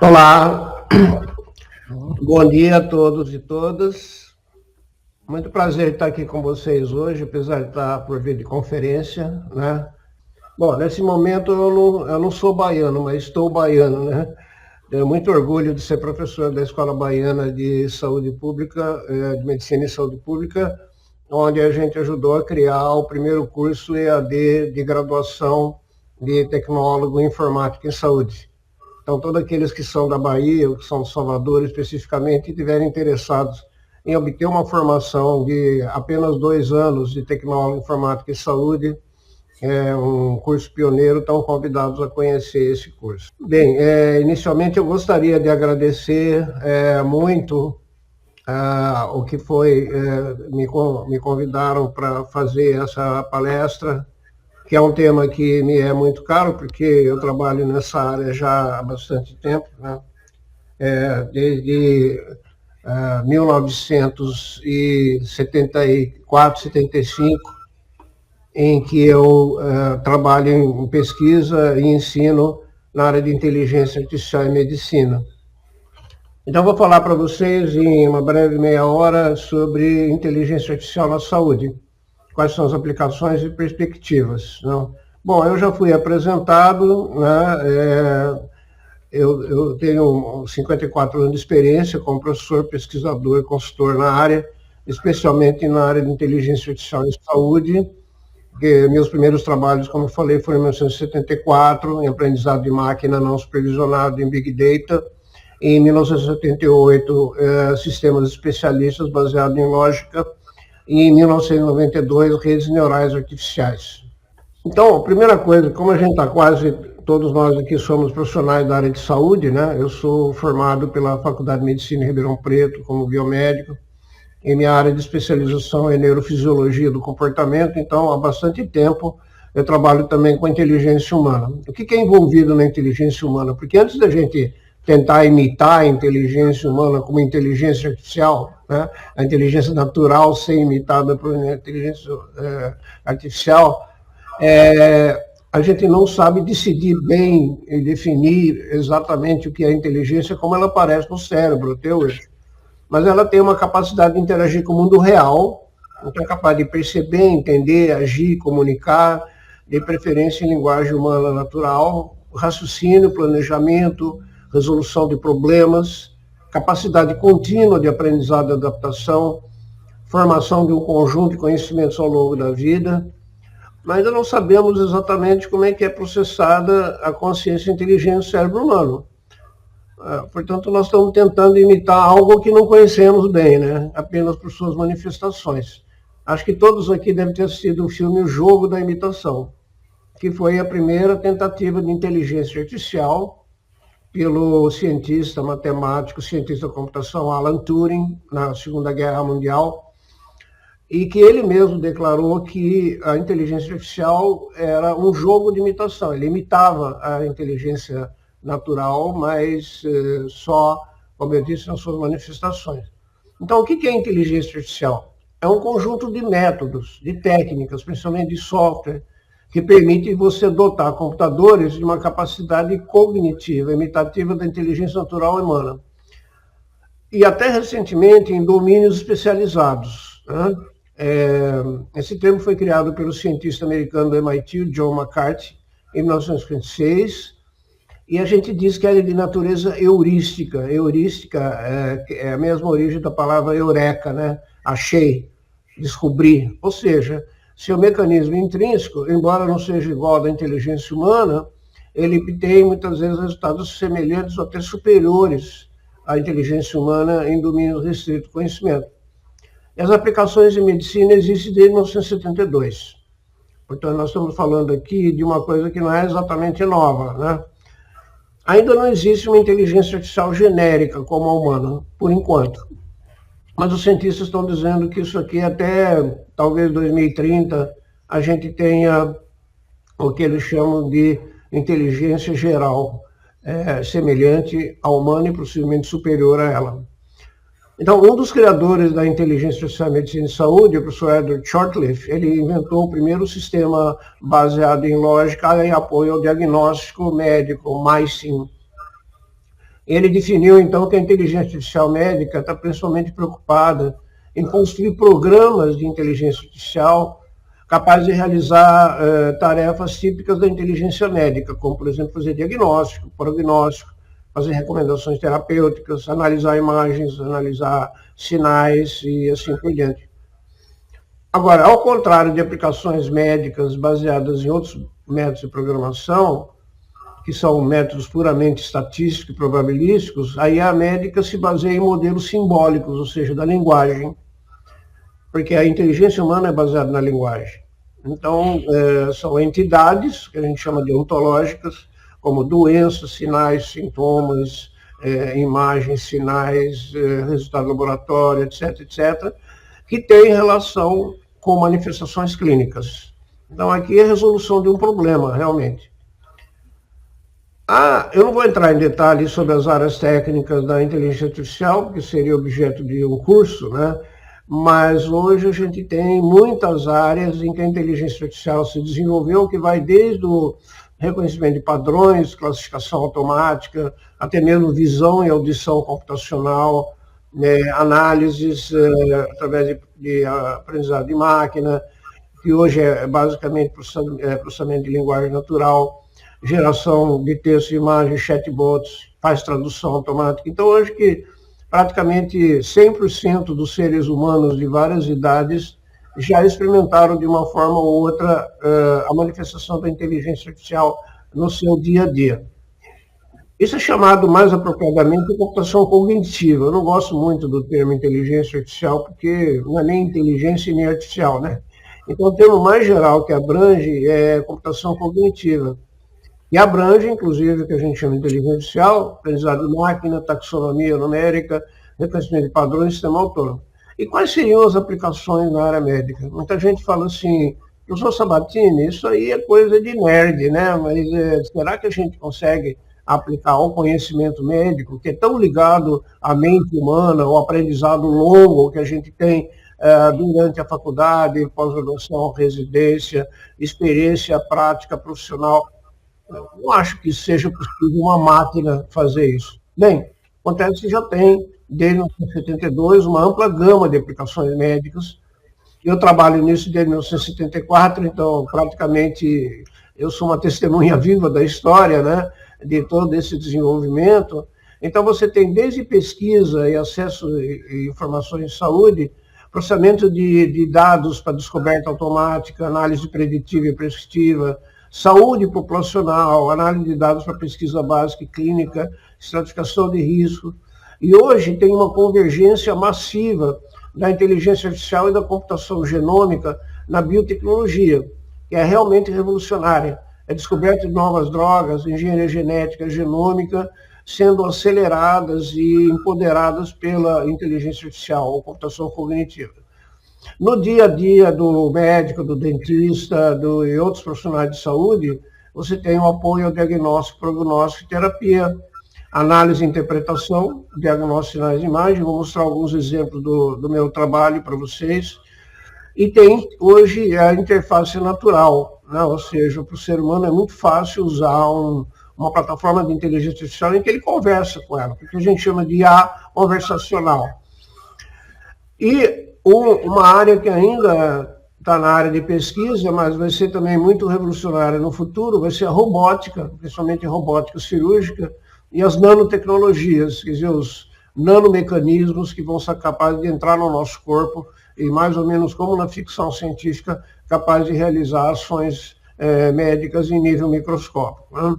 Olá, bom dia a todos e todas. Muito prazer estar aqui com vocês hoje, apesar de estar por vir de conferência, né? Bom, nesse momento eu não sou baiano, mas estou baiano, né? Tenho muito orgulho de ser professor da Escola Baiana de Saúde Pública, de Medicina e Saúde Pública, onde a gente ajudou a criar o primeiro curso EAD de graduação de tecnólogo em informática em saúde. Então, todos aqueles que são da Bahia, ou que são de Salvador especificamente, e estiverem interessados em obter uma formação de apenas 2 anos de tecnólogo, informática e saúde, um curso pioneiro, estão convidados a conhecer esse curso. Bem, inicialmente eu gostaria de agradecer muito o que foi, me convidaram para fazer essa palestra, que é um tema que me é muito caro, porque eu trabalho nessa área já há bastante tempo, né? Desde 1974, 75, em que eu trabalho em pesquisa e ensino na área de inteligência artificial e medicina. Então, vou falar para vocês em uma breve meia hora sobre inteligência artificial na saúde. Quais são as aplicações e perspectivas, não? Bom, eu já fui apresentado, né? Eu tenho 54 anos de experiência como professor, pesquisador, consultor na área, especialmente na área de inteligência artificial em saúde. Meus primeiros trabalhos, como eu falei, foram em 1974, em aprendizado de máquina não supervisionado em Big Data, e em 1978, sistemas especialistas baseados em lógica, e em 1992, redes neurais artificiais. Então, a primeira coisa, como a gente está quase, todos nós aqui somos profissionais da área de saúde, né? Eu sou formado pela Faculdade de Medicina em Ribeirão Preto como biomédico, e minha área de especialização é neurofisiologia do comportamento, então há bastante tempo eu trabalho também com inteligência humana. O que é envolvido na inteligência humana? Porque antes da gente tentar imitar a inteligência humana como inteligência artificial, né? A inteligência natural ser imitada por inteligência artificial, a gente não sabe decidir bem e definir exatamente o que é inteligência, como ela aparece no cérebro, até hoje. Mas ela tem uma capacidade de interagir com o mundo real, então é capaz de perceber, entender, agir, comunicar, de preferência em linguagem humana natural, raciocínio, planejamento, resolução de problemas, capacidade contínua de aprendizado e adaptação, formação de um conjunto de conhecimentos ao longo da vida, mas ainda não sabemos exatamente como é que é processada a consciência inteligente no cérebro humano. Portanto, nós estamos tentando imitar algo que não conhecemos bem, né? Apenas por suas manifestações. Acho que todos aqui devem ter assistido o filme O Jogo da Imitação, que foi a primeira tentativa de inteligência artificial pelo cientista matemático, cientista da computação Alan Turing, na Segunda Guerra Mundial, e que ele mesmo declarou que a inteligência artificial era um jogo de imitação. Ele imitava a inteligência natural, mas só, como eu disse, nas suas manifestações. Então, o que é inteligência artificial? É um conjunto de métodos, de técnicas, principalmente de software, que permite você dotar computadores de uma capacidade cognitiva, imitativa da inteligência natural humana. E até recentemente em domínios especializados, né? Esse termo foi criado pelo cientista americano do MIT, o John McCarthy, em 1956, e a gente diz que é de natureza heurística. Heurística é a mesma origem da palavra eureka, né? Achei, descobri. Ou seja, seu mecanismo intrínseco, embora não seja igual ao da inteligência humana, ele tem muitas vezes resultados semelhantes ou até superiores à inteligência humana em domínio restrito de conhecimento. E as aplicações em medicina existem desde 1972. Portanto, nós estamos falando aqui de uma coisa que não é exatamente nova, né? Ainda não existe uma inteligência artificial genérica como a humana, por enquanto. Mas os cientistas estão dizendo que isso aqui até talvez 2030 a gente tenha o que eles chamam de inteligência geral, semelhante à humana e possivelmente superior a ela. Então, um dos criadores da inteligência artificial em medicina e saúde, o professor Edward Shortleaf, ele inventou o primeiro sistema baseado em lógica em apoio ao diagnóstico médico, MySim. Ele definiu, então, que a inteligência artificial médica está principalmente preocupada em construir programas de inteligência artificial capazes de realizar tarefas típicas da inteligência médica, como, por exemplo, fazer diagnóstico, prognóstico, fazer recomendações terapêuticas, analisar imagens, analisar sinais e assim por diante. Agora, ao contrário de aplicações médicas baseadas em outros métodos de programação, que são métodos puramente estatísticos e probabilísticos, a IA médica se baseia em modelos simbólicos, ou seja, da linguagem, porque a inteligência humana é baseada na linguagem. Então, são entidades, que a gente chama de ontológicas, como doenças, sinais, sintomas, imagens, sinais, resultado do laboratório, etc., etc., que têm relação com manifestações clínicas. Então, aqui é a resolução de um problema, realmente. Eu não vou entrar em detalhes sobre as áreas técnicas da inteligência artificial, porque seria objeto de um curso, né? Mas hoje a gente tem muitas áreas em que a inteligência artificial se desenvolveu, que vai desde o reconhecimento de padrões, classificação automática, até mesmo visão e audição computacional, análises através de aprendizado de máquina, que hoje é basicamente processamento de linguagem natural, geração de texto e imagem, chatbots, faz tradução automática. Então, hoje que praticamente 100% dos seres humanos de várias idades já experimentaram de uma forma ou outra a manifestação da inteligência artificial no seu dia a dia. Isso é chamado mais apropriadamente de computação cognitiva. Eu não gosto muito do termo inteligência artificial, porque não é nem inteligência nem artificial, né? Então, o termo mais geral que abrange é computação cognitiva. E abrange, inclusive, o que a gente chama de inteligência artificial, aprendizado de máquina, taxonomia numérica, reconhecimento de padrões e sistema autônomo. E quais seriam as aplicações na área médica? Muita gente fala assim, professor Sabatini, isso aí é coisa de nerd, né? Mas será que a gente consegue aplicar ao conhecimento médico, que é tão ligado à mente humana, ao aprendizado longo que a gente tem durante a faculdade, pós-graduação, residência, experiência prática profissional? Não acho que seja possível uma máquina fazer isso. Bem, acontece que já tem, desde 1972, uma ampla gama de aplicações médicas. Eu trabalho nisso desde 1974, então praticamente eu sou uma testemunha viva da história, né, de todo esse desenvolvimento. Então você tem desde pesquisa e acesso a informações de saúde, processamento de dados para descoberta automática, análise preditiva e prescritiva, saúde populacional, análise de dados para pesquisa básica e clínica, estratificação de risco. E hoje tem uma convergência massiva da inteligência artificial e da computação genômica na biotecnologia, que é realmente revolucionária. É descoberta de novas drogas, engenharia genética, genômica, sendo aceleradas e empoderadas pela inteligência artificial ou computação cognitiva. No dia a dia do médico, do dentista e outros profissionais de saúde, você tem o apoio ao diagnóstico, prognóstico e terapia, análise e interpretação, diagnóstico, sinais de imagem. Vou mostrar alguns exemplos do meu trabalho para vocês. E tem hoje a interface natural, né? Ou seja, para o ser humano é muito fácil usar uma plataforma de inteligência artificial em que ele conversa com ela, porque a gente chama de IA conversacional. E uma área que ainda está na área de pesquisa, mas vai ser também muito revolucionária no futuro, vai ser a robótica, principalmente a robótica cirúrgica e as nanotecnologias, quer dizer, os nanomecanismos que vão ser capazes de entrar no nosso corpo e mais ou menos como na ficção científica, capazes de realizar ações médicas em nível microscópico, né?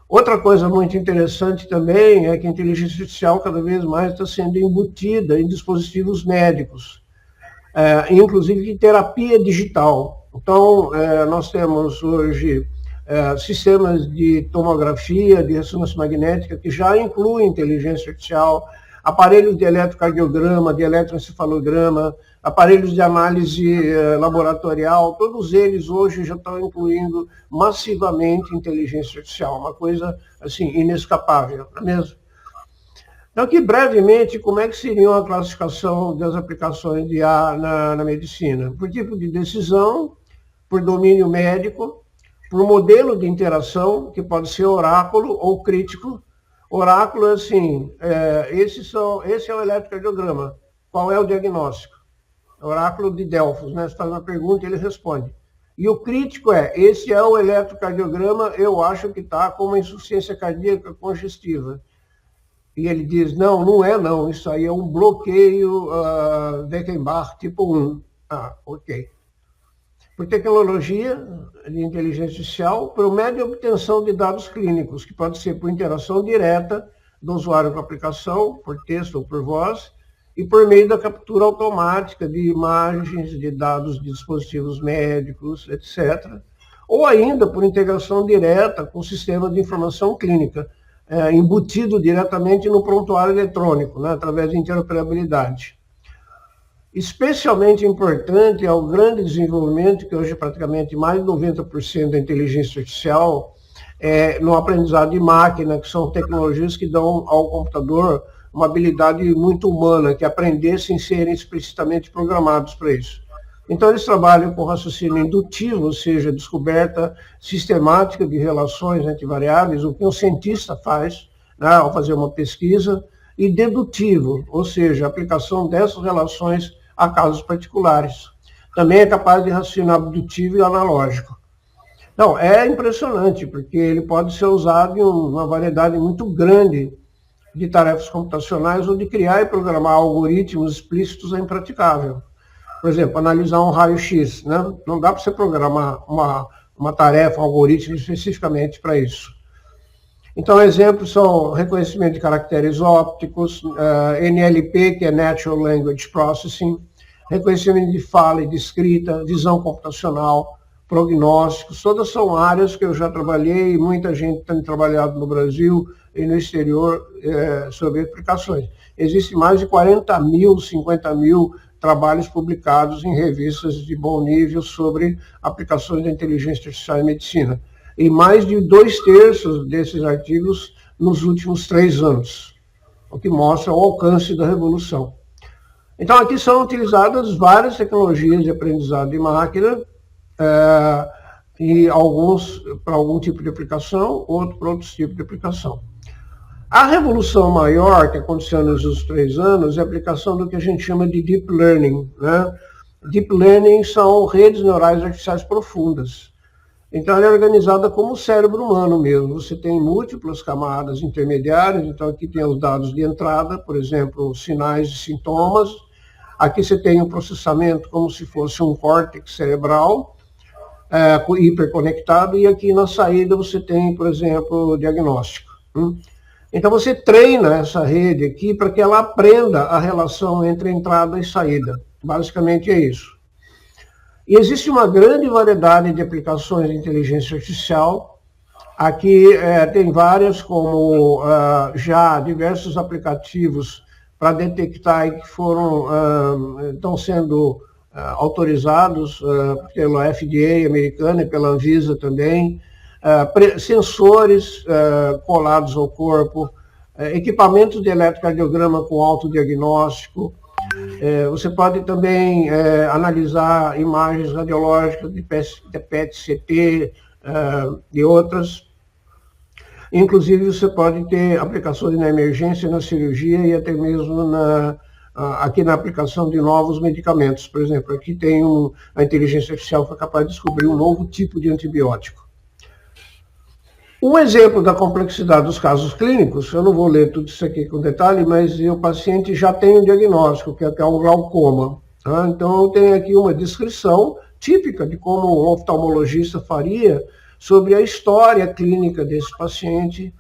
Outra coisa muito interessante também é que a inteligência artificial cada vez mais está sendo embutida em dispositivos médicos, inclusive de terapia digital. Então, nós temos hoje sistemas de tomografia, de ressonância magnética, que já incluem inteligência artificial, aparelhos de eletrocardiograma, de eletroencefalograma, aparelhos de análise laboratorial, todos eles hoje já estão incluindo massivamente inteligência artificial, uma coisa assim inescapável, não é mesmo? Então, aqui brevemente, como é que seria a classificação das aplicações de IA na medicina? Por tipo de decisão, por domínio médico, por modelo de interação, que pode ser oráculo ou crítico, Oráculo é assim, esse é o eletrocardiograma. Qual é o diagnóstico? Oráculo de Delfos, né? Você faz uma pergunta e ele responde. E o crítico esse é o eletrocardiograma, eu acho que está com uma insuficiência cardíaca congestiva. E ele diz, não é não, isso aí é um bloqueio Beckenbach tipo 1. Ah, ok. Por tecnologia de inteligência artificial, promete a obtenção de dados clínicos, que pode ser por interação direta do usuário com a aplicação, por texto ou por voz, e por meio da captura automática de imagens, de dados de dispositivos médicos, etc. Ou ainda por integração direta com o sistema de informação clínica, embutido diretamente no prontuário eletrônico, né, através de interoperabilidade. Especialmente importante é o grande desenvolvimento, que hoje praticamente mais de 90% da inteligência artificial no aprendizado de máquina, que são tecnologias que dão ao computador uma habilidade muito humana, que é aprender sem serem explicitamente programados para isso. Então, eles trabalham com raciocínio indutivo, ou seja, descoberta sistemática de relações entre variáveis, o que um cientista faz, né, ao fazer uma pesquisa, e dedutivo, ou seja, a aplicação dessas relações a casos particulares. Também é capaz de raciocinar abdutivo e analógico. Não, é impressionante, porque ele pode ser usado em uma variedade muito grande de tarefas computacionais, ou de criar e programar algoritmos explícitos é impraticável. Por exemplo, analisar um raio-x, né? Não dá para você programar uma tarefa, um algoritmo especificamente para isso. Então, exemplos são reconhecimento de caracteres ópticos, NLP, que é Natural Language Processing, reconhecimento de fala e de escrita, visão computacional, prognósticos, todas são áreas que eu já trabalhei e muita gente tem trabalhado no Brasil e no exterior sobre aplicações. Existem mais de 40 mil, 50 mil trabalhos publicados em revistas de bom nível sobre aplicações da inteligência artificial em medicina. E mais de 2/3 desses artigos nos últimos 3 anos, o que mostra o alcance da revolução. Então, aqui são utilizadas várias tecnologias de aprendizado de máquina, e alguns para algum tipo de aplicação, outros para outros tipos de aplicação. A revolução maior que aconteceu nos últimos 3 anos é a aplicação do que a gente chama de Deep Learning, né? Deep Learning são redes neurais artificiais profundas. Então, ela é organizada como o cérebro humano mesmo. Você tem múltiplas camadas intermediárias, então aqui tem os dados de entrada, por exemplo, sinais e sintomas. Aqui você tem o processamento como se fosse um córtex cerebral, hiperconectado, e aqui na saída você tem, por exemplo, o diagnóstico. Então, você treina essa rede aqui para que ela aprenda a relação entre entrada e saída. Basicamente é isso. E existe uma grande variedade de aplicações de inteligência artificial. Aqui tem várias, como já diversos aplicativos para detectar e que estão sendo autorizados pela FDA americana e pela Anvisa também, sensores colados ao corpo, equipamentos de eletrocardiograma com autodiagnóstico. Você pode também analisar imagens radiológicas de PET-CT e outras. Inclusive, você pode ter aplicações na emergência, na cirurgia e até mesmo aqui na aplicação de novos medicamentos. Por exemplo, aqui tem a inteligência artificial que é capaz de descobrir um novo tipo de antibiótico. Um exemplo da complexidade dos casos clínicos, eu não vou ler tudo isso aqui com detalhe, mas o paciente já tem um diagnóstico, que é um glaucoma. Tá? Então, eu tenho aqui uma descrição típica de como um oftalmologista faria sobre a história clínica desse paciente,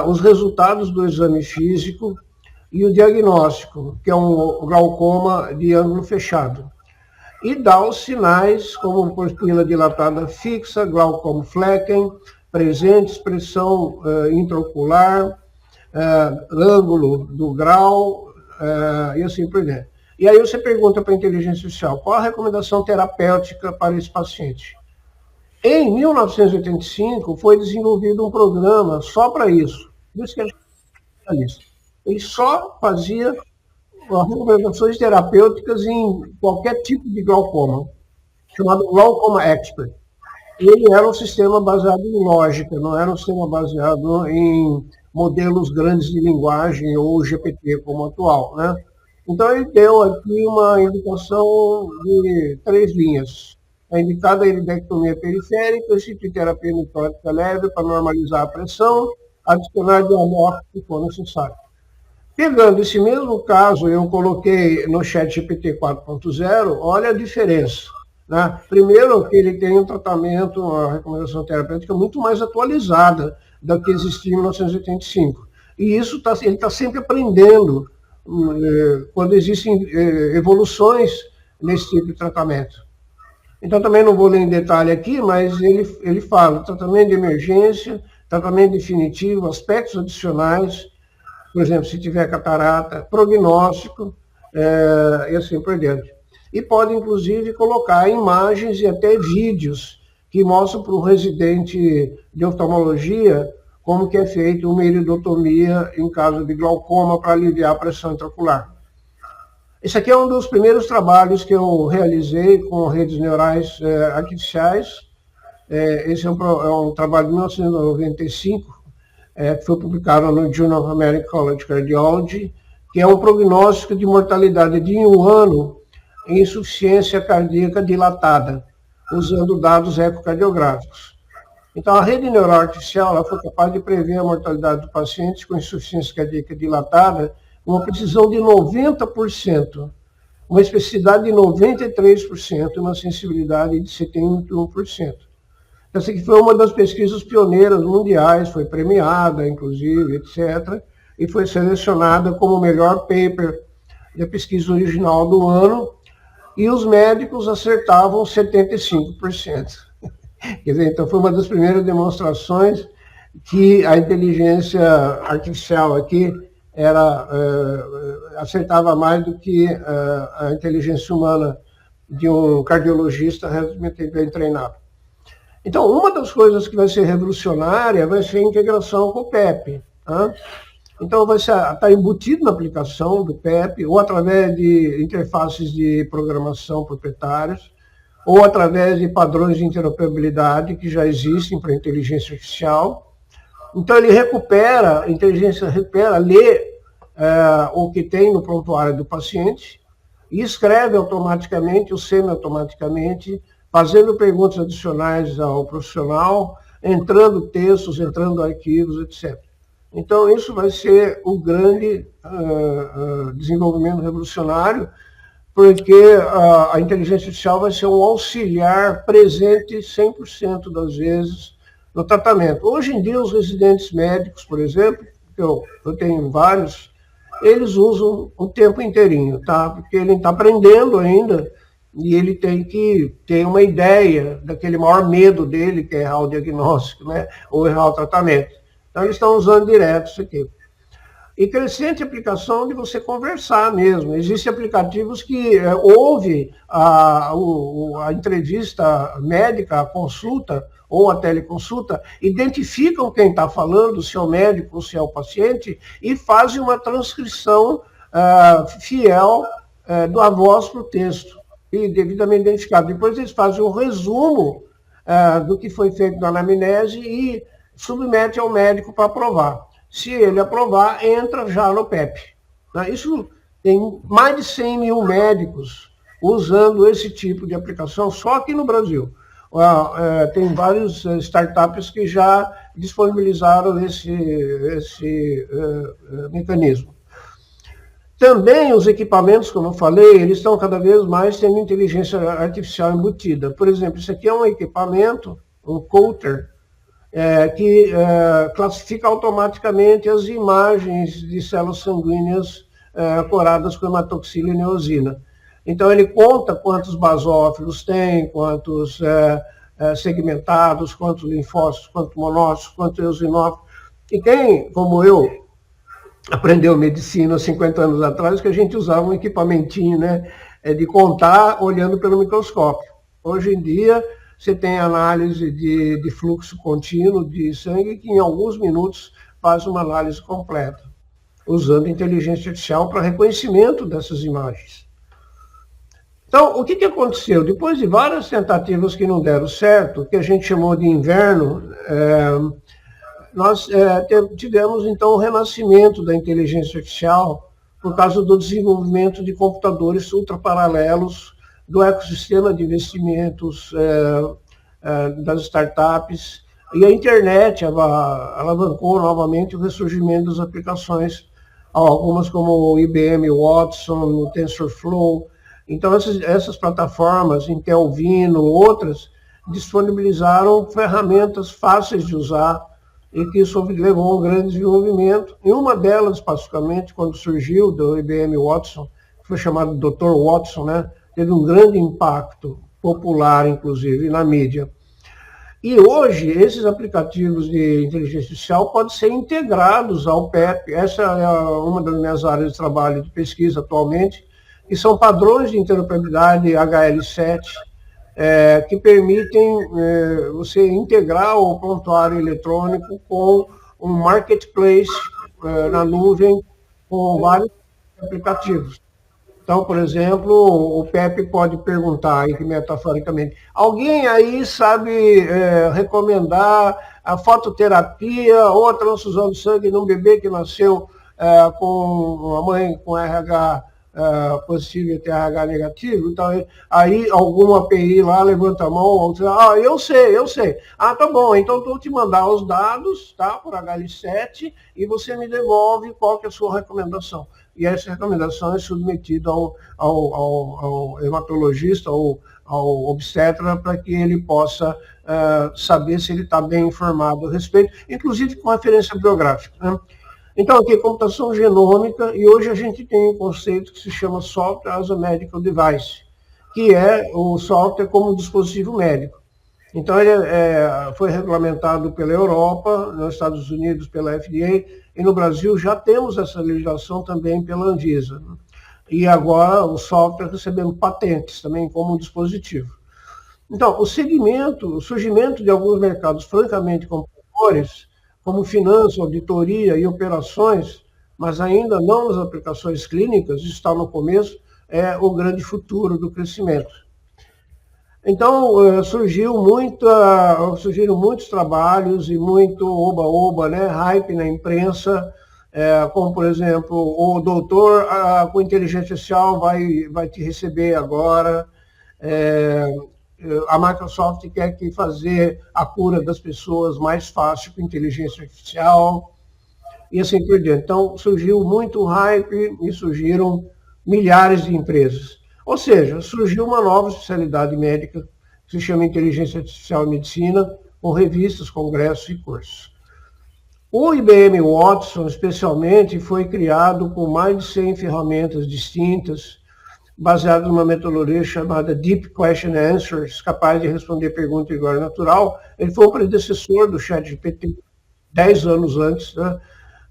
os resultados do exame físico e o diagnóstico, que é um glaucoma de ângulo fechado. E dá os sinais como pupila dilatada fixa, glaucoma Flecken, presente, expressão intraocular, ângulo do grau, e assim por diante. E aí você pergunta para a inteligência artificial, qual a recomendação terapêutica para esse paciente? Em 1985, foi desenvolvido um programa só para isso. Por isso que é especialista. Ele só fazia recomendações terapêuticas em qualquer tipo de glaucoma, chamado Glaucoma Expert. Ele era um sistema baseado em lógica, não era um sistema baseado em modelos grandes de linguagem ou GPT como atual, né? Então ele deu aqui uma indicação de 3 linhas. É indicada a iridectomia periférica, cicloterapia nitótica leve para normalizar a pressão, adicionar diamorfo se for necessário. Pegando esse mesmo caso, eu coloquei no ChatGPT 4.0, olha a diferença. Né? Primeiro, que ele tem um tratamento, uma recomendação terapêutica muito mais atualizada do que existia em 1985. E isso ele está sempre aprendendo quando existem evoluções nesse tipo de tratamento. Então, também não vou ler em detalhe aqui, mas ele fala tratamento de emergência, tratamento definitivo, aspectos adicionais, por exemplo, se tiver catarata, prognóstico, e assim por diante. E pode, inclusive, colocar imagens e até vídeos que mostram para o residente de oftalmologia como que é feita uma iridotomia em caso de glaucoma para aliviar a pressão intraocular. Esse aqui é um dos primeiros trabalhos que eu realizei com redes neurais artificiais. Esse é um trabalho de 1995, que foi publicado no Journal of American College of Cardiology, que é um prognóstico de mortalidade de 1 ano em insuficiência cardíaca dilatada, usando dados ecocardiográficos. Então, a rede neural artificial ela foi capaz de prever a mortalidade do paciente com insuficiência cardíaca dilatada com uma precisão de 90%, uma especificidade de 93% e uma sensibilidade de 71%. Essa aqui foi uma das pesquisas pioneiras mundiais, foi premiada, inclusive, etc., e foi selecionada como o melhor paper da pesquisa original do ano, e os médicos acertavam 75%. Quer dizer, então foi uma das primeiras demonstrações que a inteligência artificial aqui acertava mais do que a inteligência humana de um cardiologista realmente bem treinado. Então, uma das coisas que vai ser revolucionária vai ser a integração com o PEP. Tá? Então, vai estar embutido na aplicação do PEP, ou através de interfaces de programação proprietárias, ou através de padrões de interoperabilidade que já existem para a inteligência artificial. Então, ele recupera, a inteligência recupera, lê o que tem no prontuário do paciente e escreve automaticamente ou semi-automaticamente, fazendo perguntas adicionais ao profissional, entrando textos, entrando arquivos, etc. Então, isso vai ser um grande desenvolvimento revolucionário, porque a inteligência artificial vai ser um auxiliar presente 100% das vezes no tratamento. Hoje em dia, os residentes médicos, por exemplo, eu tenho vários, eles usam o tempo inteirinho, tá? Porque ele está aprendendo ainda e ele tem que ter uma ideia daquele maior medo dele, que é errar o diagnóstico, né? Ou errar o tratamento. Então, eles estão usando direto isso aqui. E crescente aplicação de você conversar mesmo. Existem aplicativos que ouve a entrevista médica, a consulta ou a teleconsulta, identificam quem está falando, se é o médico ou se é o paciente, e fazem uma transcrição fiel da voz para o texto, e devidamente identificado. Depois eles fazem um resumo do que foi feito na anamnese e submetem ao médico para aprovar. Se ele aprovar, entra já no PEP. Isso tem mais de 100 mil médicos usando esse tipo de aplicação só aqui no Brasil. Tem vários startups que já disponibilizaram esse mecanismo. Também os equipamentos, como eu falei, eles estão cada vez mais tendo inteligência artificial embutida. Por exemplo, isso aqui é um equipamento, um coulter, que classifica automaticamente as imagens de células sanguíneas coradas com hematoxila e neosina. Então, ele conta quantos basófilos tem, quantos segmentados, quantos linfócitos, quantos monócitos, quantos eosinófilos. E quem, como eu, aprendeu medicina há 50 anos atrás, que a gente usava um equipamentinho, né, de contar olhando pelo microscópio. Hoje em dia, você tem análise de fluxo contínuo de sangue, que em alguns minutos faz uma análise completa, usando inteligência artificial para reconhecimento dessas imagens. Então, o que aconteceu? Depois de várias tentativas que não deram certo, que a gente chamou de inverno, nós tivemos, então, o renascimento da inteligência artificial por causa do desenvolvimento de computadores ultraparalelos, do ecossistema de investimentos das startups, e a internet alavancou novamente o ressurgimento das aplicações, algumas como o IBM Watson, o TensorFlow. Então, essas plataformas, Intel Vino, outras, disponibilizaram ferramentas fáceis de usar e que isso levou a um grande desenvolvimento. E uma delas, especificamente, quando surgiu do IBM Watson, que foi chamado Dr. Watson, né, teve um grande impacto popular, inclusive, na mídia. E hoje, esses aplicativos de inteligência artificial podem ser integrados ao PEP. Essa é uma das minhas áreas de trabalho de pesquisa atualmente, que são padrões de interoperabilidade HL7, que permitem você integrar o prontuário eletrônico com um marketplace na nuvem com vários aplicativos. Então, por exemplo, o Pepe pode perguntar, aí, metaforicamente, alguém aí sabe recomendar a fototerapia ou a transfusão de sangue num bebê que nasceu com uma mãe com RH positivo e TRH negativo? Então, aí alguma API lá levanta a mão, eu sei. Ah, tá bom, então estou te mandar os dados, tá, por HL7, e você me devolve qual que é a sua recomendação. E essa recomendação é submetida ao hematologista, ao obstetra, para que ele possa saber se ele está bem informado a respeito, inclusive com referência bibliográfica, né? Então, aqui, computação genômica, e hoje a gente tem um conceito que se chama Software as a Medical Device, que é o software como dispositivo médico. Então, ele foi regulamentado pela Europa, nos Estados Unidos pela FDA, e no Brasil já temos essa legislação também pela Anvisa. E agora o software recebendo patentes também como dispositivo. Então, o surgimento de alguns mercados francamente competidores, como finanças, auditoria e operações, mas ainda não nas aplicações clínicas, está no começo, é o grande futuro do crescimento. Então, surgiram muitos trabalhos e muito oba-oba, né, hype na imprensa, como, por exemplo, o doutor com inteligência artificial vai te receber agora, a Microsoft quer fazer a cura das pessoas mais fácil com inteligência artificial, e assim por diante. Então, surgiu muito hype e surgiram milhares de empresas. Ou seja, surgiu uma nova especialidade médica, que se chama Inteligência Artificial em Medicina, com revistas, congressos e cursos. O IBM Watson, especialmente, foi criado com mais de 100 ferramentas distintas, baseado numa metodologia chamada Deep Question and Answers, capaz de responder pergunta em linguagem natural. Ele foi um predecessor do ChatGPT, 10 anos antes, né?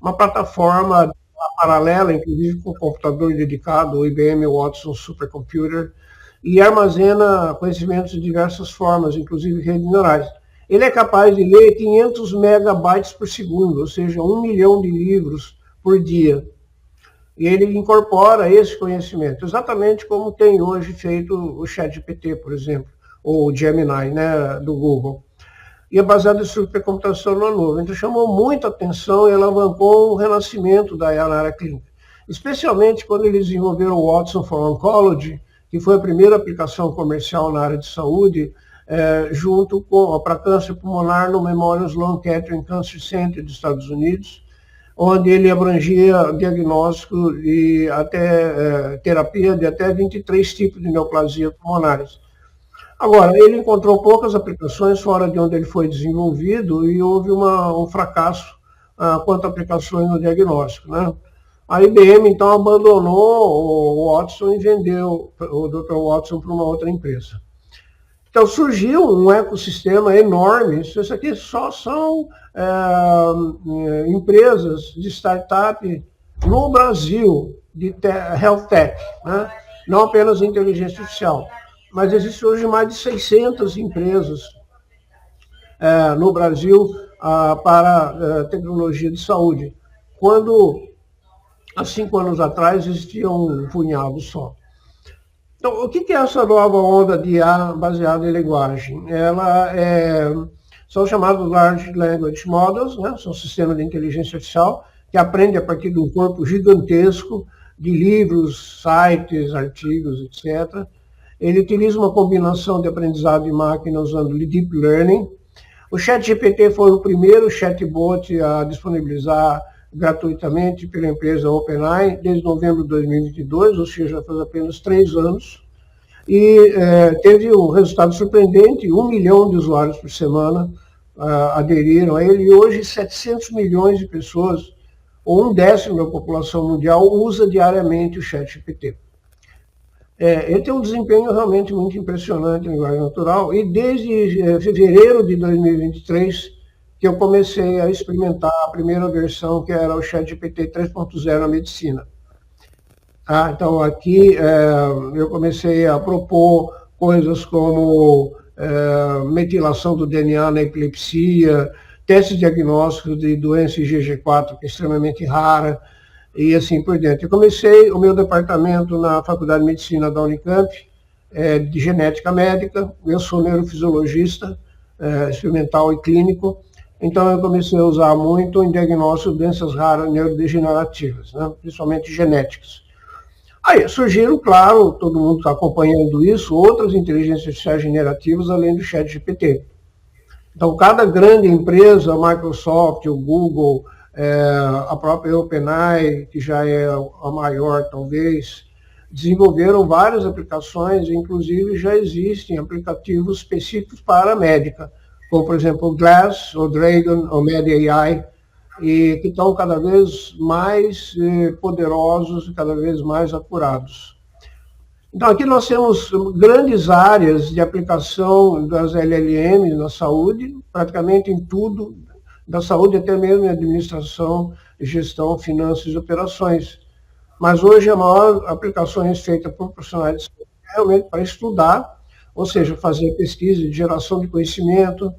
Uma plataforma paralela, inclusive com computador dedicado, o IBM Watson Supercomputer, e armazena conhecimentos de diversas formas, inclusive redes neurais. Ele é capaz de ler 500 megabytes por segundo, ou seja, 1 milhão de livros por dia. E ele incorpora esse conhecimento, exatamente como tem hoje feito o ChatGPT, por exemplo, ou o Gemini, né, do Google. E é baseado em supercomputação na nuvem. Então, chamou muita atenção e alavancou o renascimento da área clínica. Especialmente quando eles desenvolveram o Watson for Oncology, que foi a primeira aplicação comercial na área de saúde, junto para câncer pulmonar no Memorial Sloan Kettering Cancer Center dos Estados Unidos, onde ele abrangia diagnóstico e até terapia de até 23 tipos de neoplasias pulmonares. Agora, ele encontrou poucas aplicações fora de onde ele foi desenvolvido e houve um fracasso quanto a aplicações no diagnóstico, né? A IBM, então, abandonou o Watson e vendeu o Dr. Watson para uma outra empresa. Então, surgiu um ecossistema enorme. Isso aqui só são empresas de startup no Brasil, de health tech, né? Não apenas inteligência artificial. Mas existem hoje mais de 600 empresas no Brasil para tecnologia de saúde, quando, há 5 anos atrás, existia um punhado só. Então, o que é essa nova onda de IA baseada em linguagem? Ela são chamados Large Language Models, né? São sistemas de inteligência artificial que aprendem a partir de um corpo gigantesco de livros, sites, artigos, etc. Ele utiliza uma combinação de aprendizado de máquina usando Deep Learning. O ChatGPT foi o primeiro chatbot a disponibilizar gratuitamente pela empresa OpenAI desde novembro de 2022, ou seja, faz apenas 3 anos. E teve um resultado surpreendente, 1 milhão de usuários por semana aderiram a ele, e hoje 700 milhões de pessoas, ou 1/10 da população mundial, usa diariamente o ChatGPT. Ele tem um desempenho realmente muito impressionante em linguagem natural, e desde fevereiro de 2023 que eu comecei a experimentar a primeira versão, que era o ChatGPT 3.0 na medicina. Então, aqui eu comecei a propor coisas como metilação do DNA na epilepsia, testes diagnósticos de doença IgG4, que é extremamente rara, e assim por diante. Eu comecei o meu departamento na Faculdade de Medicina da Unicamp, de genética médica. Eu sou neurofisiologista, experimental e clínico, então eu comecei a usar muito em diagnóstico de doenças raras neurodegenerativas, né, principalmente genéticas. Aí surgiram, claro, todo mundo está acompanhando isso, outras inteligências artificiais generativas além do ChatGPT. Então, cada grande empresa, a Microsoft, o Google, a própria OpenAI, que já é a maior talvez, desenvolveram várias aplicações, inclusive já existem aplicativos específicos para a médica, como por exemplo o Glass, o Dragon, o MedAI, e que estão cada vez mais poderosos e cada vez mais apurados. Então, aqui nós temos grandes áreas de aplicação das LLMs na saúde, praticamente em tudo, da saúde até mesmo em administração, gestão, finanças e operações. Mas hoje a maior aplicação feita por profissionais de saúde é realmente para estudar, ou seja, fazer pesquisa de geração de conhecimento,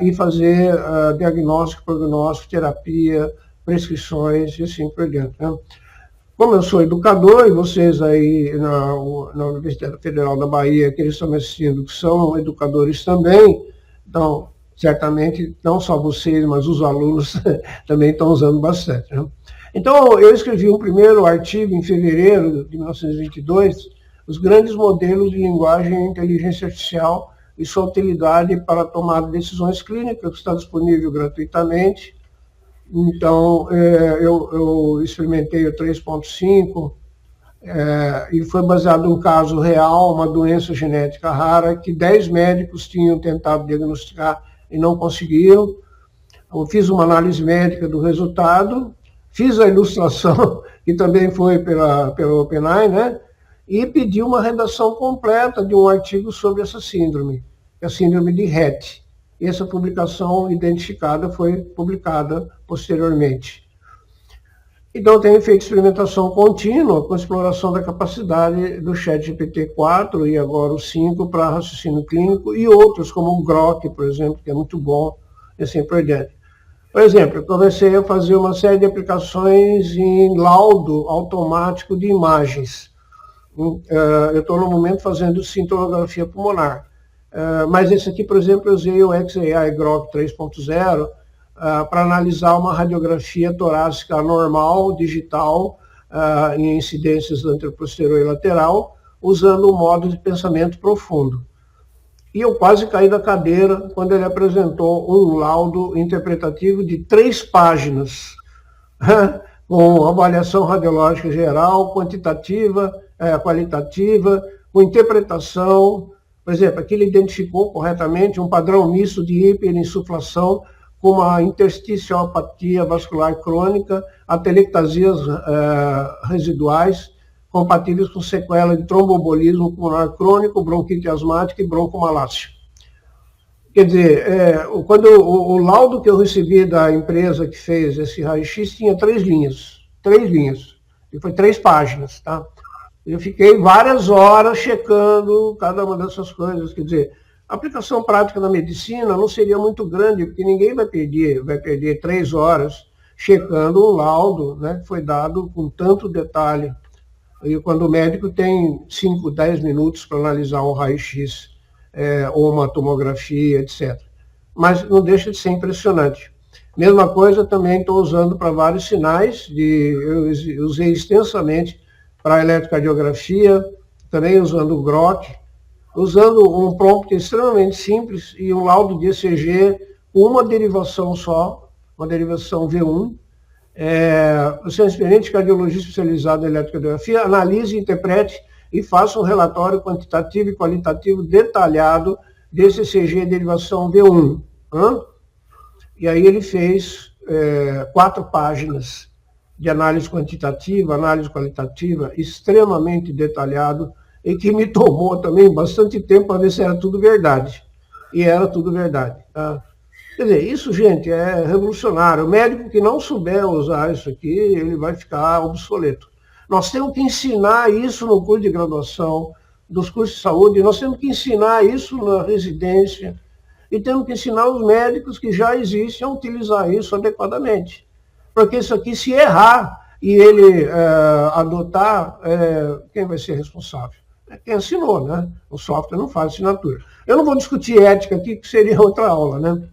e fazer diagnóstico, prognóstico, terapia, prescrições e assim por diante, né? Como eu sou educador, e vocês aí na Universidade Federal da Bahia, que eles estão me assistindo, que são educadores também, então, certamente, não só vocês, mas os alunos também estão usando bastante, né? Então, eu escrevi um primeiro artigo em fevereiro de 1922, os grandes modelos de linguagem e inteligência artificial e sua utilidade para a tomada de decisões clínicas, que está disponível gratuitamente. Então, eu experimentei o 3.5 e foi baseado em um caso real, uma doença genética rara, que 10 médicos tinham tentado diagnosticar e não conseguiram. Eu fiz uma análise médica do resultado, fiz a ilustração, que também foi pela OpenAI, né? E pedi uma redação completa de um artigo sobre essa síndrome, a síndrome de Rett. E essa publicação identificada foi publicada posteriormente. Então, tenho feito experimentação contínua com a exploração da capacidade do ChatGPT-4 e agora o 5 para raciocínio clínico e outros, como o Grok, por exemplo, que é muito bom, e assim por diante. Por exemplo, eu comecei a fazer uma série de aplicações em laudo automático de imagens. Eu estou, no momento, fazendo cintilografia pulmonar. Mas esse aqui, por exemplo, eu usei o XAI Grok 3.0 para analisar uma radiografia torácica normal, digital, em incidências anteroposterior e lateral, usando o modo de pensamento profundo. E eu quase caí da cadeira quando ele apresentou um laudo interpretativo de 3 páginas, com avaliação radiológica geral, quantitativa, qualitativa, com interpretação. Por exemplo, aqui ele identificou corretamente um padrão misto de hiperinsuflação com uma intersticialopatia vascular crônica, atelectasias residuais, compatíveis com sequela de tromboembolismo pulmonar crônico, bronquite asmática e broncomalácia. Quer dizer, quando o laudo que eu recebi da empresa que fez esse raio-x tinha 3 linhas, e foi 3 páginas, tá? Eu fiquei várias horas checando cada uma dessas coisas, quer dizer, a aplicação prática na medicina não seria muito grande, porque ninguém vai perder 3 horas checando um laudo, né, que foi dado com tanto detalhe. E quando o médico tem 5, 10 minutos para analisar um raio-x, ou uma tomografia, etc. mas não deixa de ser impressionante. Mesma coisa também estou usando para vários sinais, eu usei extensamente para eletrocardiografia, também usando o Grok, usando um prompt extremamente simples e um laudo de ECG com uma derivação só, uma derivação V1. Você é um experiente cardiologista especializado em eletrocardiografia, analise, interprete e faça um relatório quantitativo e qualitativo detalhado desse ECG derivação V1. E aí ele fez 4 páginas de análise quantitativa, análise qualitativa, extremamente detalhado, e que me tomou também bastante tempo para ver se era tudo verdade. E era tudo verdade. Tá? Quer dizer, isso, gente, é revolucionário. O médico que não souber usar isso aqui, ele vai ficar obsoleto. Nós temos que ensinar isso no curso de graduação, dos cursos de saúde, nós temos que ensinar isso na residência, e temos que ensinar os médicos que já existem a utilizar isso adequadamente. Porque isso aqui, se errar e ele adotar, quem vai ser responsável? É quem assinou, né? O software não faz assinatura. Eu não vou discutir ética aqui, que seria outra aula, né?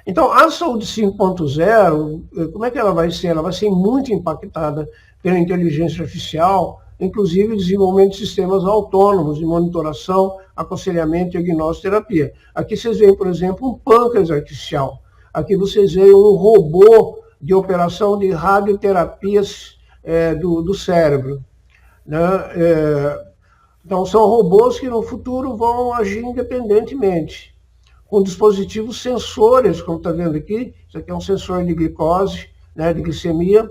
Então, a saúde 5.0, como é que ela vai ser? Ela vai ser muito impactada pela inteligência artificial, inclusive o desenvolvimento de sistemas autônomos de monitoração, aconselhamento, diagnóstico e terapia. Aqui vocês veem, por exemplo, um pâncreas artificial. Aqui vocês veem um robô de operação de radioterapias do cérebro. Né? Então, são robôs que no futuro vão agir independentemente, com dispositivos sensores, como está vendo aqui. Isso aqui é um sensor de glicose, né, de glicemia,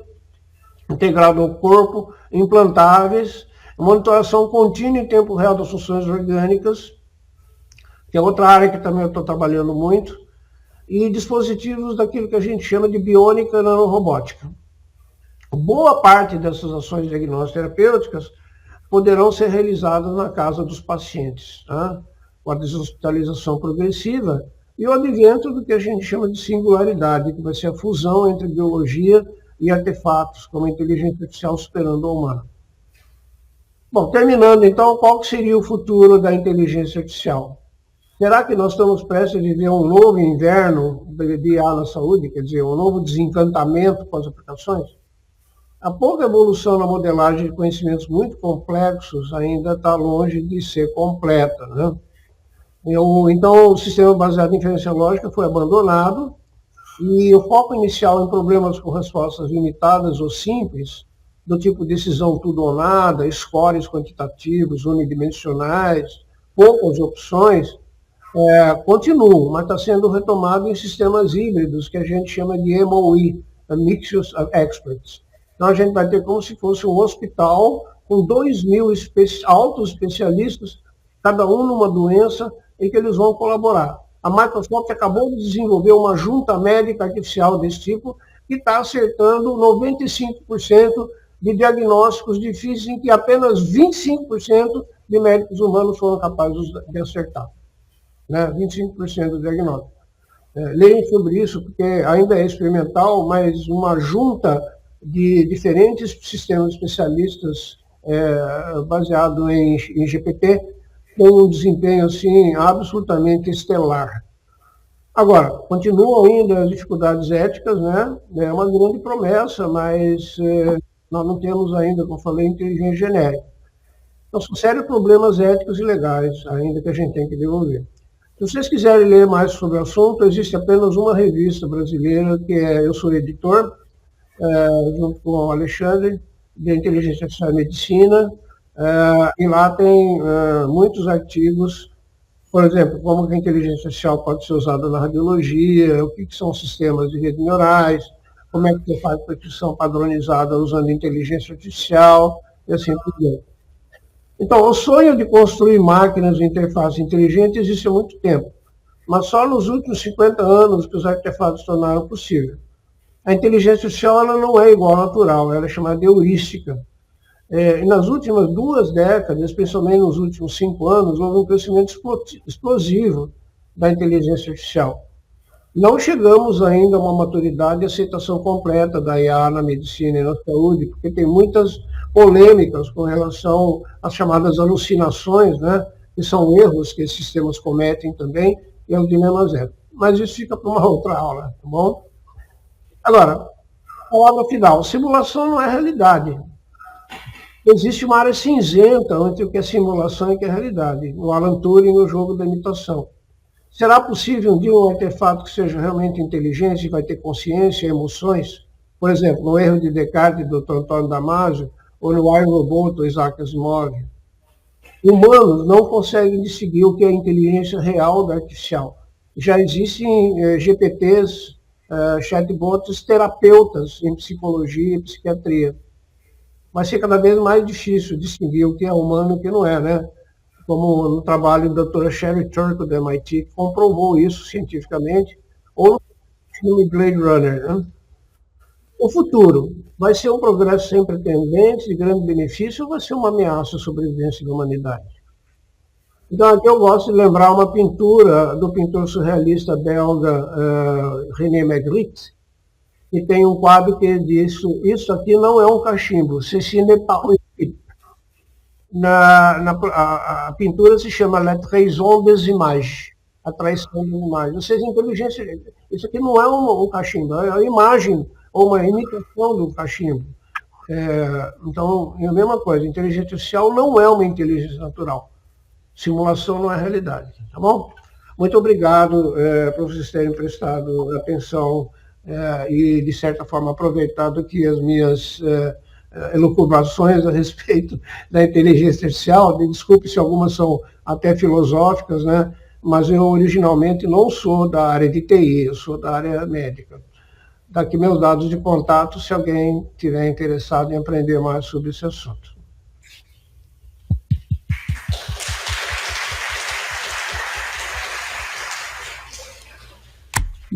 integrado ao corpo, implantáveis, monitoração contínua em tempo real das funções orgânicas, que é outra área que também eu estou trabalhando muito, e dispositivos daquilo que a gente chama de biônica nanorobótica. Boa parte dessas ações diagnósticas terapêuticas poderão ser realizadas na casa dos pacientes, tá? Com a deshospitalização progressiva e o advento do que a gente chama de singularidade, que vai ser a fusão entre biologia e artefatos, como a inteligência artificial superando a humana. Bom, terminando então, qual seria o futuro da inteligência artificial? Será que nós estamos prestes a viver um novo inverno de IA na saúde, quer dizer, um novo desencantamento com as aplicações? A pouca evolução na modelagem de conhecimentos muito complexos ainda está longe de ser completa, né? Então, o sistema baseado em inferência lógica foi abandonado e o foco inicial em problemas com respostas limitadas ou simples, do tipo decisão tudo ou nada, scores quantitativos, unidimensionais, poucas opções, continuam, mas está sendo retomado em sistemas híbridos, que a gente chama de MOE, Mixed of Experts. Então, a gente vai ter como se fosse um hospital com 2.000 altos especialistas, cada um numa doença, em que eles vão colaborar. A Microsoft acabou de desenvolver uma junta médica artificial desse tipo, que está acertando 95% de diagnósticos difíceis, em que apenas 25% de médicos humanos foram capazes de acertar. Né? 25% do diagnóstico. Leiam sobre isso, porque ainda é experimental, mas uma junta de diferentes sistemas especialistas baseado em GPT tem um desempenho assim, absolutamente estelar. Agora, continuam ainda as dificuldades éticas, né? É uma grande promessa, mas nós não temos ainda, como falei, inteligência genérica. Então, são sérios problemas éticos e legais ainda que a gente tem que desenvolver. Se vocês quiserem ler mais sobre o assunto, existe apenas uma revista brasileira, que eu sou editor, junto com o Alexandre, de Inteligência Artificial e Medicina, e lá tem muitos artigos, por exemplo, como a inteligência artificial pode ser usada na radiologia, o que são sistemas de redes neurais, como é que você faz prescrição padronizada usando inteligência artificial, e assim por diante. Então, o sonho de construir máquinas de interface inteligente existe há muito tempo, mas só nos últimos 50 anos que os artefatos se tornaram possível. A inteligência artificial ela não é igual à natural, ela é chamada de heurística. E nas últimas 2 décadas, especialmente nos últimos 5 anos, houve um crescimento explosivo da inteligência artificial. Não chegamos ainda a uma maturidade e aceitação completa da IA na medicina e na saúde, porque tem muitas polêmicas com relação às chamadas alucinações, né, que são erros que esses sistemas cometem também, e ao dilema zero. mas isso fica para uma outra aula, tá bom? Agora, palavra final, simulação não é realidade. Existe uma área cinzenta entre o que é simulação e o que é realidade. O Alan Turing no jogo da imitação. Será possível um dia um artefato que seja realmente inteligente e vai ter consciência e emoções? Por exemplo, no erro de Descartes do Dr. Antônio Damasio, ou no iRobot do Isaac Asimov. Humanos não conseguem distinguir o que é a inteligência real da artificial. Já existem GPTs, chatbots, terapeutas em psicologia e psiquiatria. Vai ser cada vez mais difícil distinguir o que é humano e o que não é, né? Como no trabalho da doutora Sherry Turkle, do MIT, que comprovou isso cientificamente, ou no filme Blade Runner. Né? O futuro vai ser um progresso sem pretendentes, de grande benefício, ou vai ser uma ameaça à sobrevivência da humanidade? Então, aqui eu gosto de lembrar uma pintura do pintor surrealista belga René Magritte, que tem um quadro que diz: isso aqui não é um cachimbo, ceci n'est pas un pipe. A pintura se chama La Trahison des Images, a traição das imagens. Ou seja, inteligência, isso aqui não é um cachimbo, é uma imagem ou uma imitação do cachimbo. Então, é a mesma coisa, inteligência artificial não é uma inteligência natural. Simulação não é realidade, tá bom? Muito obrigado por vocês terem prestado atenção e, de certa forma, aproveitado aqui as minhas elucubrações a respeito da inteligência artificial. Desculpe se algumas são até filosóficas, né? Mas eu originalmente não sou da área de TI, eu sou da área médica. Daqui meus dados de contato, se alguém tiver interessado em aprender mais sobre esse assunto.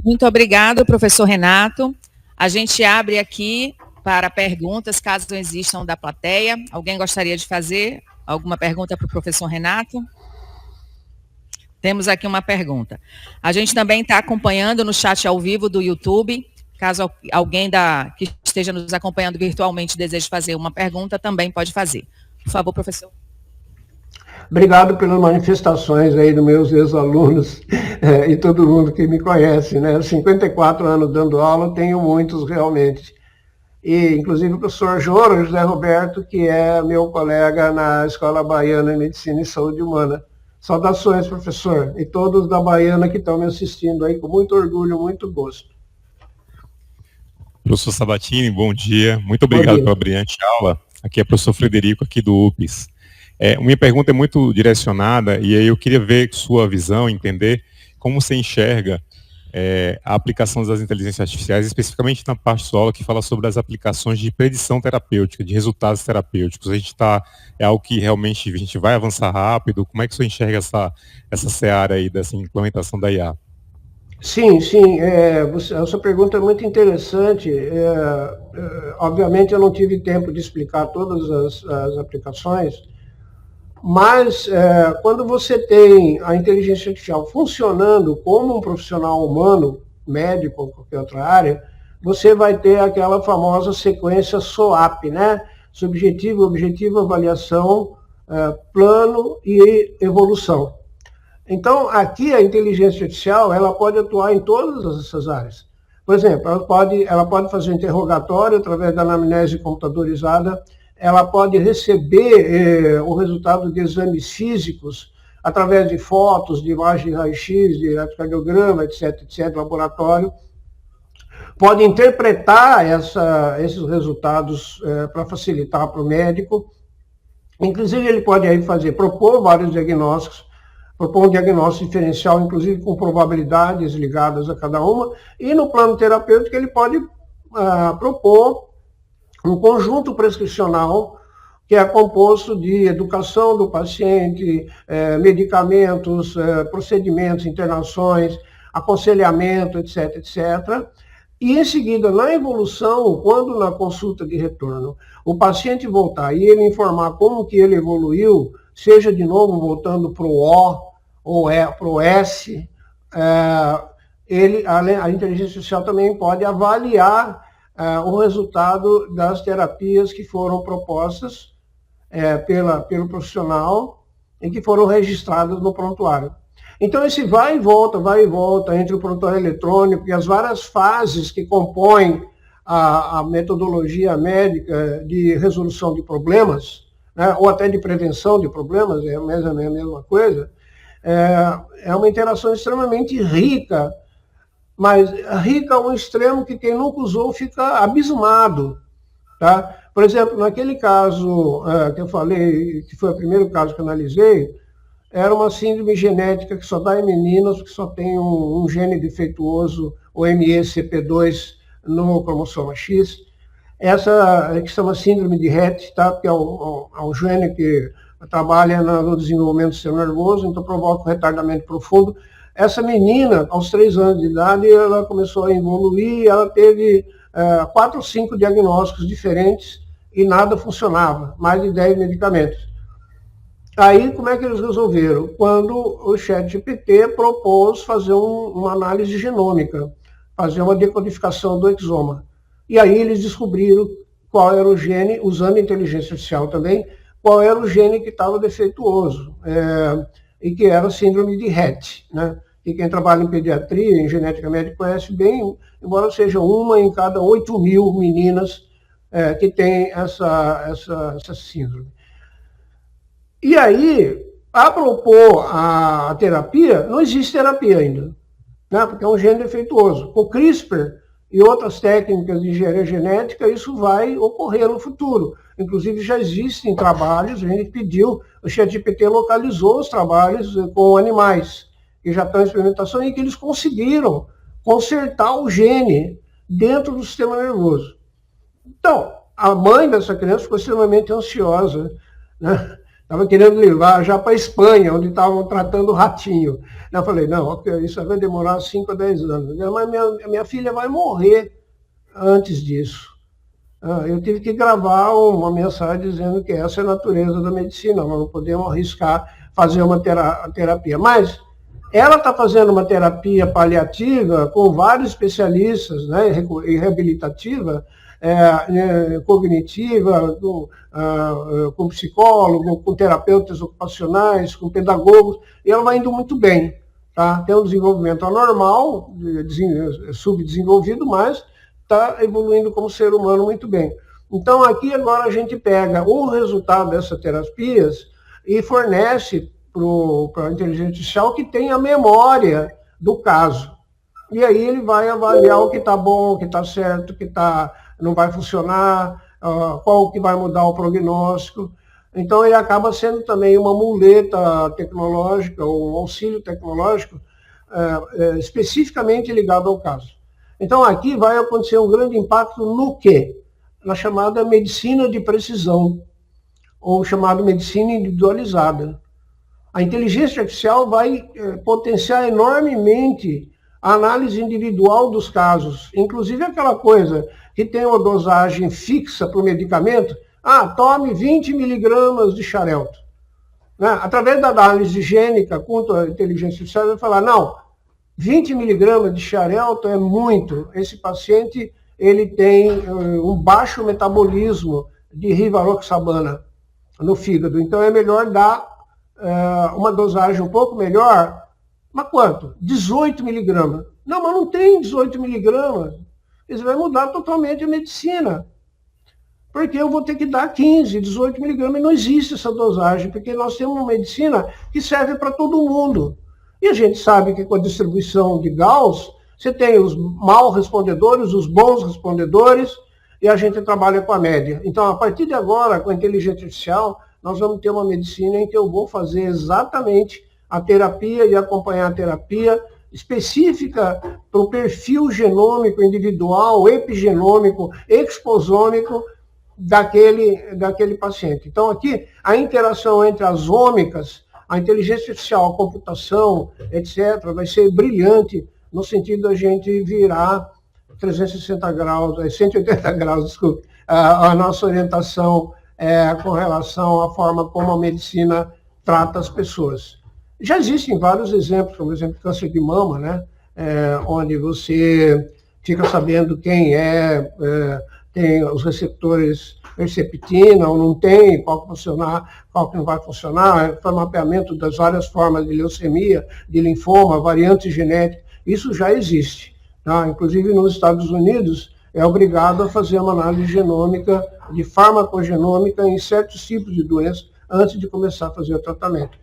Muito obrigado, professor Renato. A gente abre aqui para perguntas, caso existam da plateia. Alguém gostaria de fazer alguma pergunta para o professor Renato? Temos aqui uma pergunta. A gente também está acompanhando no chat ao vivo do YouTube. Caso alguém que esteja nos acompanhando virtualmente deseje fazer uma pergunta, também pode fazer. Por favor, professor. Obrigado pelas manifestações aí dos meus ex-alunos e todo mundo que me conhece, né? 54 anos dando aula, tenho muitos realmente. E, inclusive, o professor José Roberto, que é meu colega na Escola Baiana de Medicina e Saúde Humana. Saudações, professor, e todos da Baiana que estão me assistindo aí com muito orgulho, muito gosto. Professor Sabatini, bom dia. Muito obrigado pela brilhante aula. Aqui é o professor Frederico, aqui do UPS. Minha pergunta é muito direcionada, e aí eu queria ver sua visão, entender como você enxerga a aplicação das inteligências artificiais, especificamente na parte sua aula que fala sobre as aplicações de predição terapêutica, de resultados terapêuticos. É algo que realmente a gente vai avançar rápido. Como é que você enxerga essa seara aí dessa implementação da IA? Sim, a sua pergunta é muito interessante. Obviamente eu não tive tempo de explicar todas as aplicações, mas quando você tem a inteligência artificial funcionando como um profissional humano, médico ou qualquer outra área, você vai ter aquela famosa sequência SOAP, né? Subjetivo, objetivo, avaliação, plano e evolução. Então, aqui a inteligência artificial ela pode atuar em todas essas áreas. Por exemplo, ela pode fazer interrogatório através da anamnese computadorizada, ela pode receber o resultado de exames físicos através de fotos, de imagem de raio-x, de eletrocardiograma, etc., laboratório. Pode interpretar esses resultados para facilitar para o médico. Inclusive, ele pode aí propor vários diagnósticos, propor um diagnóstico diferencial, inclusive com probabilidades ligadas a cada uma. E no plano terapêutico, ele pode propor um conjunto prescricional que é composto de educação do paciente, medicamentos, procedimentos, internações, aconselhamento, etc., etc. E, em seguida, na evolução, quando na consulta de retorno o paciente voltar e ele informar como que ele evoluiu, seja de novo voltando para o O ou para o S, a inteligência artificial também pode avaliar o resultado das terapias que foram propostas pelo profissional e que foram registradas no prontuário. Então, esse vai e volta entre o prontuário eletrônico e as várias fases que compõem a metodologia médica de resolução de problemas, né, ou até de prevenção de problemas, é a mesma coisa, é uma interação extremamente rica, mas rica a um extremo que quem nunca usou fica abismado. Tá? Por exemplo, naquele caso que eu falei, que foi o primeiro caso que eu analisei, era uma síndrome genética que só dá em meninas, que só tem um gene defeituoso, o MECP2, no cromossoma X. Essa que se chama síndrome de Rett, tá? Que é um gene que trabalha no desenvolvimento do sistema nervoso, então provoca um retardamento profundo. Essa menina, aos 3 anos de idade, ela começou a evoluir, ela teve 4 ou 5 diagnósticos diferentes e nada funcionava, mais de 10 medicamentos. Aí, como é que eles resolveram? Quando o ChatGPT propôs fazer uma análise genômica, fazer uma decodificação do exoma. E aí eles descobriram qual era o gene, usando inteligência artificial também, qual era o gene que estava defeituoso, e que era a síndrome de Rett, né? E quem trabalha em pediatria, em genética médica, conhece bem, embora seja uma em cada 8.000 meninas que tem essa síndrome. E aí, a propor a terapia, não existe terapia ainda, né? Porque é um gene defeituoso. Com CRISPR e outras técnicas de engenharia genética, isso vai ocorrer no futuro. Inclusive, já existem trabalhos, a gente pediu, o ChatGPT localizou os trabalhos com animais, que já estão em experimentação, e que eles conseguiram consertar o gene dentro do sistema nervoso. Então, a mãe dessa criança ficou extremamente ansiosa, né? Estava querendo levar já para a Espanha, onde estavam tratando o ratinho. Eu falei, não, isso vai demorar 5 a 10 anos. Mas minha filha vai morrer antes disso. Eu tive que gravar uma mensagem dizendo que essa é a natureza da medicina, nós não podemos arriscar fazer uma terapia. Mas ela está fazendo uma terapia paliativa com vários especialistas, né, e reabilitativa, cognitiva, com psicólogo, com terapeutas ocupacionais, com pedagogos, e ela vai indo muito bem. Tá? Tem um desenvolvimento anormal, subdesenvolvido, mas está evoluindo como ser humano muito bem. Então, aqui agora a gente pega o resultado dessas terapias e fornece para a inteligência artificial que tem a memória do caso. E aí ele vai avaliar o que está bom, o que está certo, o que não vai funcionar, qual que vai mudar o prognóstico. Então, ele acaba sendo também uma muleta tecnológica, um auxílio tecnológico especificamente ligado ao caso. Então, aqui vai acontecer um grande impacto no quê? Na chamada medicina de precisão, ou chamada medicina individualizada. A inteligência artificial vai potenciar enormemente a análise individual dos casos, inclusive aquela coisa que tem uma dosagem fixa para o medicamento, tome 20 miligramas de xarelto. Né? Através da análise higiênica, com a inteligência artificial, vai falar, não, 20 miligramas de xarelto é muito, esse paciente ele tem um baixo metabolismo de rivaroxabana no fígado, então é melhor dar uma dosagem um pouco melhor. Mas quanto? 18 miligramas. Não, mas não tem 18 miligramas. Isso vai mudar totalmente a medicina. Porque eu vou ter que dar 15, 18 miligramas, e não existe essa dosagem, porque nós temos uma medicina que serve para todo mundo. E a gente sabe que com a distribuição de Gauss, você tem os mal respondedores, os bons respondedores, e a gente trabalha com a média. Então, a partir de agora, com a inteligência artificial, nós vamos ter uma medicina em que eu vou fazer exatamente a terapia e acompanhar a terapia específica para o perfil genômico individual, epigenômico, exposômico daquele paciente. Então, aqui, a interação entre as ômicas, a inteligência artificial, a computação, etc., vai ser brilhante no sentido da gente virar 360 graus, 180 graus, desculpe, a nossa orientação com relação à forma como a medicina trata as pessoas. Já existem vários exemplos, como exemplo do câncer de mama, né? Onde você fica sabendo quem tem os receptores Herceptina ou não tem, qual que funcionar, qual que não vai funcionar, foi mapeamento das várias formas de leucemia, de linfoma, variantes genéticas, isso já existe. Tá? Inclusive nos Estados Unidos é obrigado a fazer uma análise genômica, de farmacogenômica em certos tipos de doenças antes de começar a fazer o tratamento.